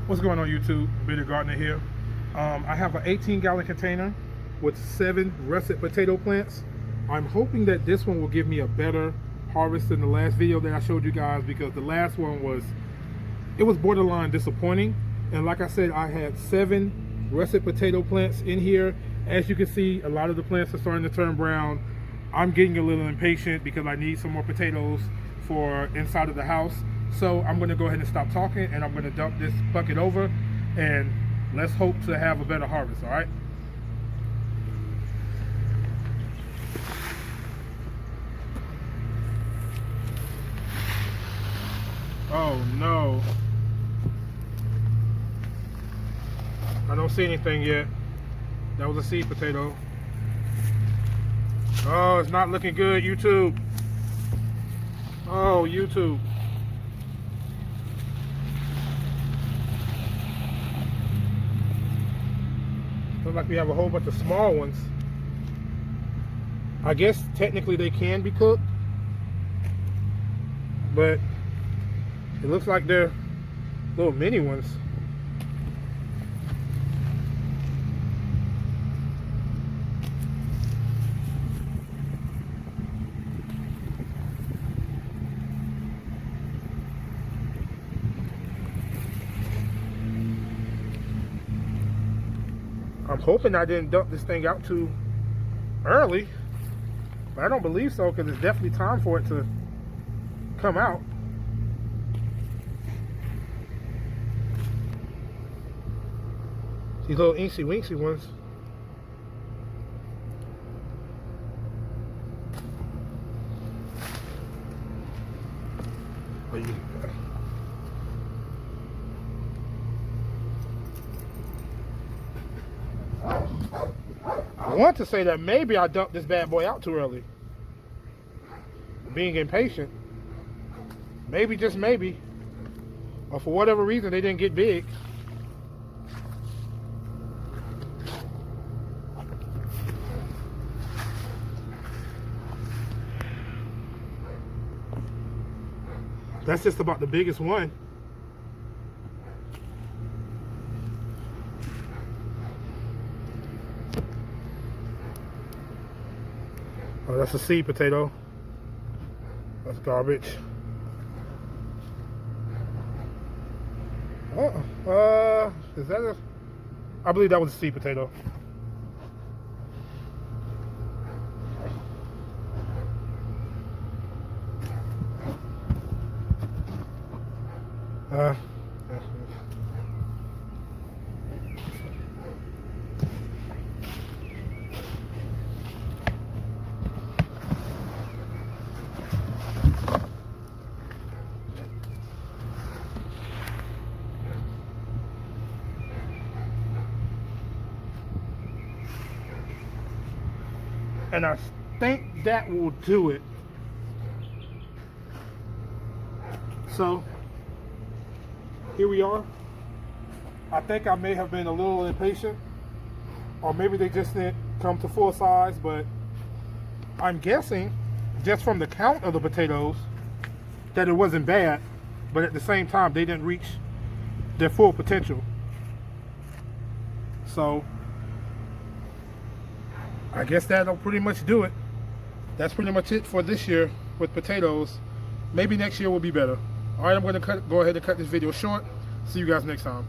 What's going on YouTube? Billy Gardner here. I have an 18-gallon container with 7 russet potato plants. I'm hoping that this one will give me a better harvest than the last video that I showed you guys, because the last one was borderline disappointing. And like I said, I had 7 russet potato plants in here. As you can see, a lot of the plants are starting to turn brown. I'm getting a little impatient because I need some more potatoes for inside of the house. So I'm going to go ahead and stop talking, and I'm going to dump this bucket over, and let's hope to have a better harvest. All right. Oh no, I don't see anything yet. That was a seed potato. Oh, it's not looking good, YouTube. Oh, YouTube. Looks like we have a whole bunch of small ones. I guess technically they can be cooked, but it looks like they're little mini ones. I'm hoping I didn't dump this thing out too early, but I don't believe so, because it's definitely time for it to come out. These little incy wincy ones. Oh, yeah. I want to say that maybe I dumped this bad boy out too early. Being impatient. Maybe, just maybe. Or for whatever reason, they didn't get big. That's just about the biggest one. Oh, that's a seed potato. That's garbage. Oh, is that a? I believe that was a seed potato. And I think that will do it. So here we are. I think I may have been a little impatient, or maybe they just didn't come to full size, but I'm guessing just from the count of the potatoes that it wasn't bad, but at the same time they didn't reach their full potential. So I guess that'll pretty much do it. That's pretty much it for this year with potatoes. Maybe next year will be better. All right, I'm going to go ahead and cut this video short. See you guys next time.